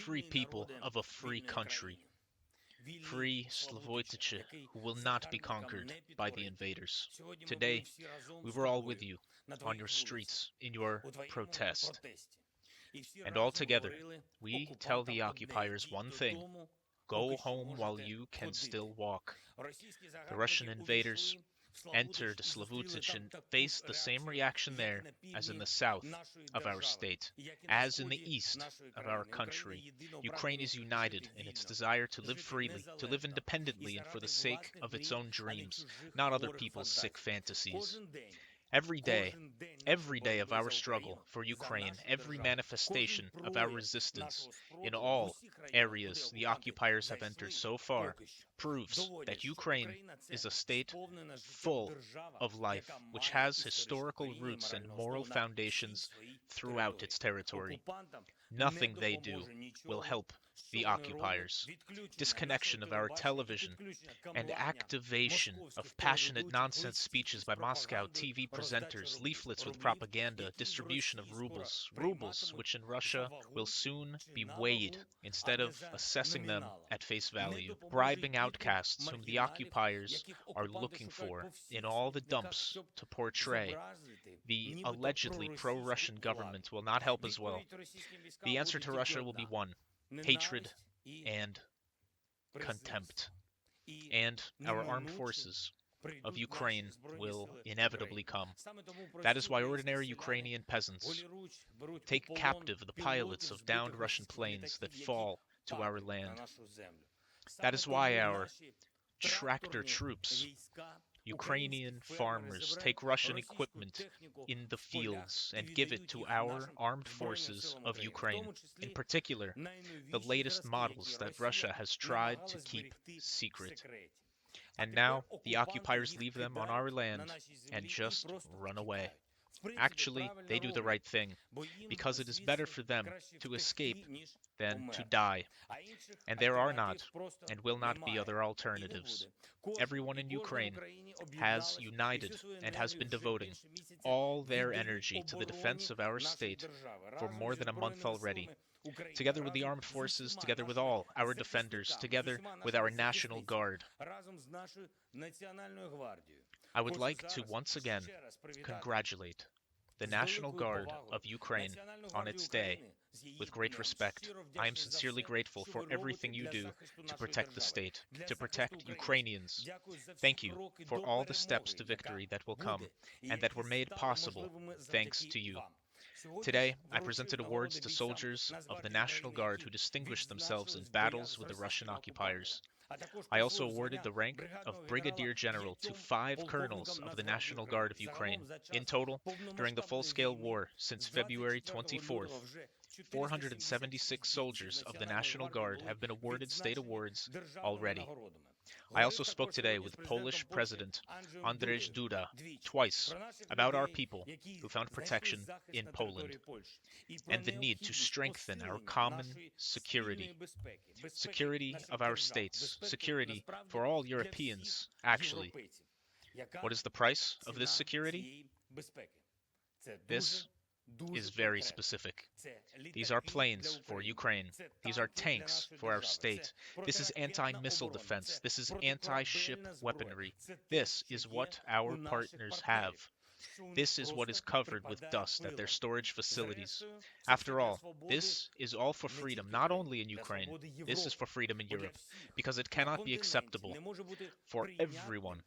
free people of a free country, free Slavoitice who will not be conquered by the invaders. Today, we were all with you on your streets in your protest. And all together, we tell the occupiers one thing: go home while you can still walk. The Russian invaders entered Slavutich and faced the same reaction there as in the south of our state, as in the east of our country. Ukraine is united in its desire to live freely, to live independently and for the sake of its own dreams, not other people's sick fantasies. Every day, every day of our struggle for Ukraine, every manifestation of our resistance in all areas the occupiers have entered so far proves that Ukraine is a state full of life, which has historical roots and moral foundations throughout its territory. Nothing they do will help the occupiers. Disconnection of our television and activation of passionate nonsense speeches by Moscow TV presenters, leaflets with propaganda, distribution of rubles which in Russia will soon be weighed instead of assessing them at face value, bribing outcasts whom the occupiers are looking for in all the dumps to portray the allegedly pro-Russian government will not help as well. The answer to Russia will be one: hatred and contempt. And our armed forces of Ukraine will inevitably come. That is why ordinary Ukrainian peasants take captive the pilots of downed Russian planes that fall to our land. That is why our tractor troops, Ukrainian farmers, take Russian equipment in the fields and give it to our armed forces of Ukraine, in particular, the latest models that Russia has tried to keep secret. And now the occupiers leave them on our land and just run away. Actually, they do the right thing, because it is better for them to escape than to die. And there are not and will not be other alternatives. Everyone in Ukraine has united and has been devoting all their energy to the defense of our state for more than a month already. Together with the armed forces, together with all our defenders, together with our National Guard. I would like to once again congratulate the National Guard of Ukraine on its day with great respect. I am sincerely grateful for everything you do to protect the state, to protect Ukrainians. Thank you for all the steps to victory that will come and that were made possible thanks to you. Today, I presented awards to soldiers of the National Guard who distinguished themselves in battles with the Russian occupiers. I also awarded the rank of Brigadier General to 5 colonels of the National Guard of Ukraine. In total, during the full-scale war since February 24th, 476 soldiers of the National Guard have been awarded state awards already. I also spoke today with Polish President Andrzej Duda twice about our people who found protection in Poland and the need to strengthen our common security, security of our states, security for all Europeans, actually. What is the price of this security? This is very specific. These are planes for Ukraine. These are tanks for our state. This is anti-missile defense. This is anti-ship weaponry. This is what our partners have. This is what is covered with dust at their storage facilities. After all, this is all for freedom, not only in Ukraine. This is for freedom in Europe, because it cannot be acceptable for everyone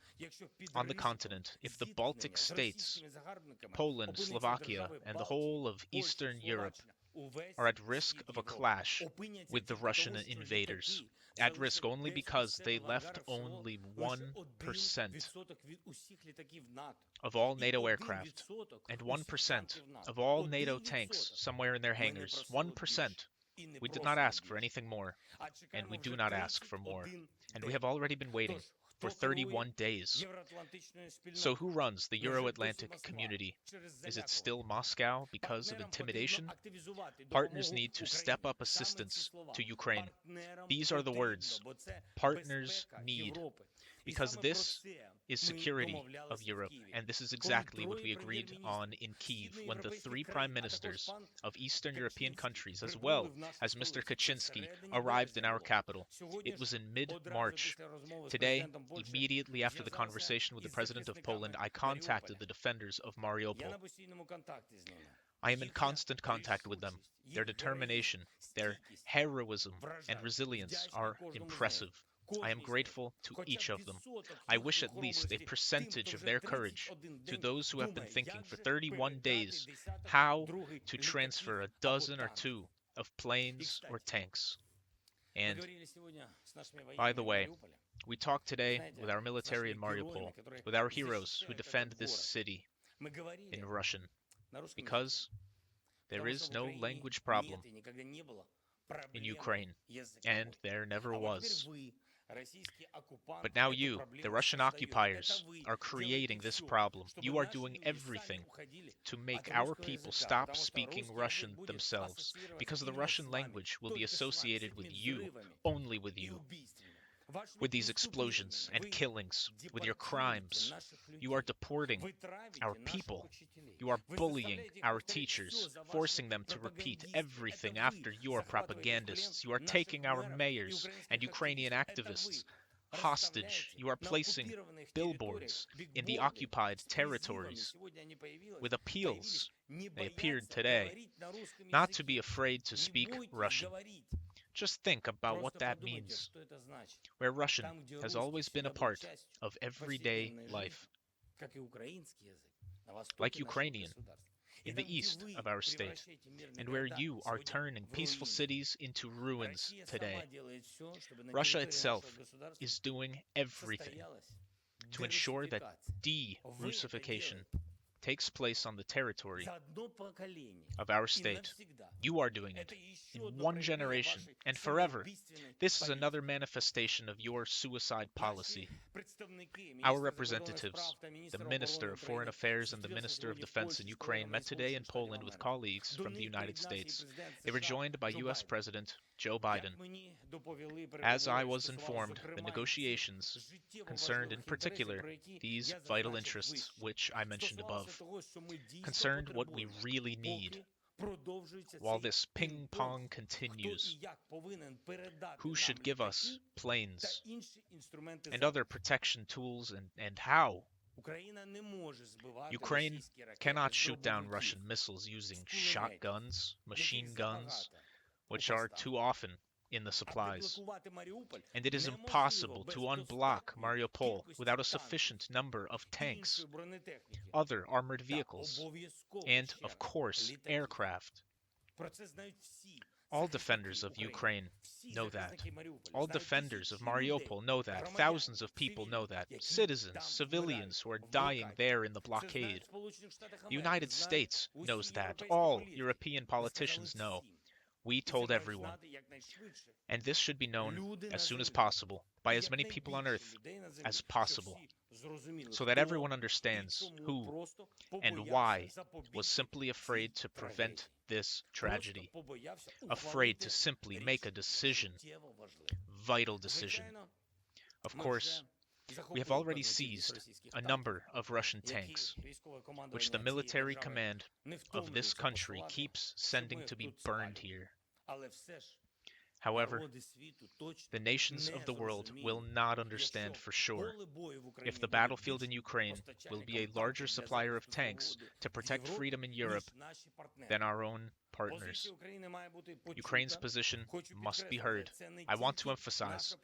on the continent if the Baltic states, Poland, Slovakia, and the whole of Eastern Europe are at risk of a clash with the Russian invaders. At risk only because they left only 1% of all NATO aircraft and 1% of all NATO tanks somewhere in their hangars. 1%. We did not ask for anything more, and we do not ask for more. And we have already been waiting for 31 days. So who runs the Euro-Atlantic community? Is it still Moscow because of intimidation? Partners need to step up assistance to Ukraine. These are the words. Partners need. because this is security of Europe, and this is exactly what we agreed on in Kyiv when the three prime ministers of Eastern European countries, as well as Mr. Kaczynski, arrived in our capital. It was in mid-March. Today, immediately after the conversation with the president of Poland, I contacted the defenders of Mariupol. I am in constant contact with them. Their determination, their heroism and resilience are impressive. I am grateful to each of them. I wish at least a percentage of their courage to those who have been thinking for 31 days how to transfer a dozen or two of planes or tanks. And, by the way, we talked today with our military in Mariupol, with our heroes who defend this city in Russian, because there is no language problem in Ukraine, and there never was. But now you, the Russian occupiers, are creating this problem. You are doing everything to make our people stop speaking Russian themselves, because the Russian language will be associated with you, only with you. With these explosions and killings, with your crimes, you are deporting our people. You are bullying our teachers, forcing them to repeat everything after your propagandists. You are taking our mayors and Ukrainian activists hostage. You are placing billboards in the occupied territories with appeals. They appeared today, not to be afraid to speak Russian. Just think about what that means, where Russian has always been a part of everyday life, like Ukrainian in the east of our state, and where you are turning peaceful cities into ruins today. Russia itself is doing everything to ensure that de-Russification takes place on the territory of our state. You are doing it in one generation and forever. This is another manifestation of your suicide policy. Our representatives, the Minister of Foreign Affairs and the Minister of Defense in Ukraine, met today in Poland with colleagues from the United States. They were joined by U.S. President Joe Biden. As I was informed, the negotiations concerned in particular these vital interests which I mentioned above, concerned what we really need. While this ping-pong continues, who should give us planes and other protection tools and how? Ukraine cannot shoot down Russian missiles using shotguns, machine guns, which are too often in the supplies. And it is impossible to unblock Mariupol without a sufficient number of tanks, other armored vehicles, and, of course, aircraft. All defenders of Ukraine know that. All defenders of Mariupol know that. Thousands of people know that. Citizens, civilians who are dying there in the blockade. The United States knows that. All European politicians know. We told everyone. And this should be known as soon as possible, by as many people on Earth as possible, so that everyone understands who and why was simply afraid to prevent this tragedy, afraid to simply make a decision, vital decision. Of course, we have already seized a number of Russian tanks, which the military command of this country keeps sending to be burned here. However, the nations of the world will not understand for sure if the battlefield in Ukraine will be a larger supplier of tanks to protect freedom in Europe than our own partners. Ukraine's position must be heard. I want to emphasize,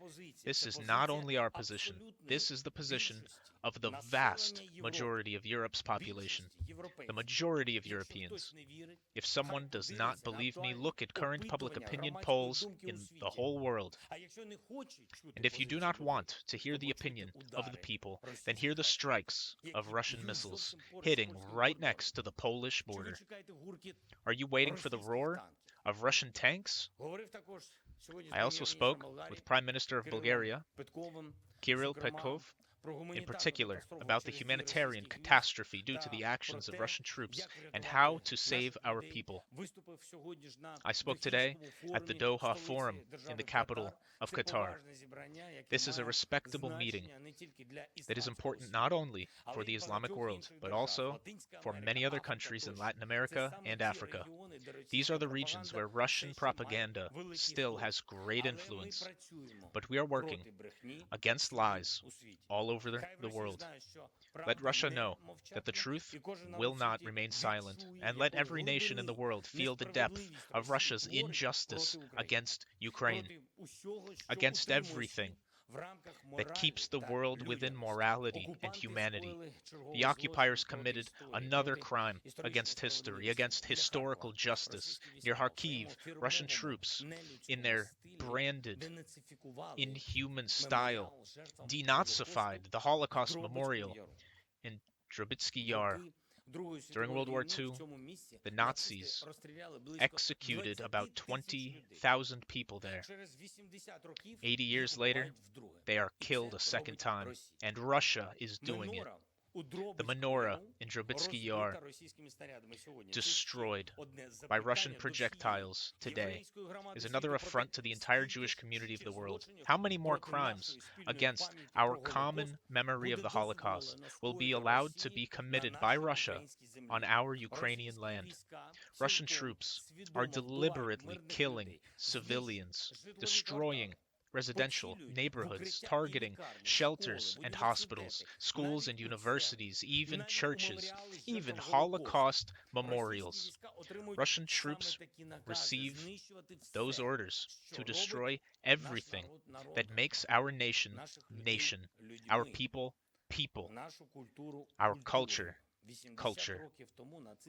this is not only our position, this is the position of the vast majority of Europe's population, the majority of Europeans. If someone does not believe me, look at current public opinion polls in the whole world. And if you do not want to hear the opinion of the people, then hear the strikes of Russian missiles hitting right next to the Polish border. Are you waiting for the roar of Russian tanks? I also spoke with Prime Minister of Bulgaria, Kirill Petkov, in particular about the humanitarian catastrophe due to the actions of Russian troops and how to save our people. I spoke today at the Doha Forum in the capital of Qatar. This is a respectable meeting that is important not only for the Islamic world, but also for many other countries in Latin America and Africa. These are the regions where Russian propaganda still has great influence, but we are working against lies all over the world. Let Russia know that the truth will not remain silent, and let every nation in the world feel the depth of Russia's injustice against Ukraine, against everything that keeps the world within morality and humanity. The occupiers committed another crime against history, against historical justice. Near Kharkiv, Russian troops, in their branded, inhuman style, denazified the Holocaust Memorial in Drobitsky Yar. During World War II, the Nazis executed about 20,000 people there. 80 years later, they are killed a second time, and Russia is doing it. The menorah in Drobitsky Yar, destroyed by Russian projectiles today, is another affront to the entire Jewish community of the world. How many more crimes against our common memory of the Holocaust will be allowed to be committed by Russia on our Ukrainian land? Russian troops are deliberately killing civilians, destroying residential neighborhoods, targeting shelters and hospitals, schools and universities, even churches, even Holocaust memorials. Russian troops receive those orders to destroy everything that makes our nation nation, our people people, our culture culture.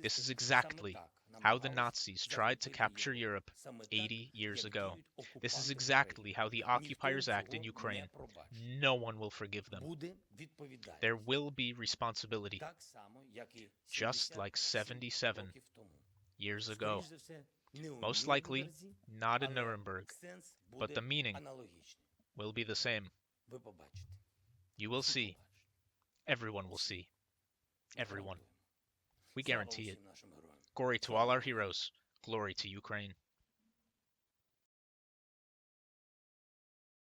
This is exactly how the Nazis tried to capture Europe 80 years ago. This is exactly how the occupiers act in Ukraine. No one will forgive them. There will be responsibility, just like 77 years ago. Most likely, not in Nuremberg, but the meaning will be the same. You will see. Everyone will see. Everyone. We guarantee it. Glory to all our heroes. Glory to Ukraine.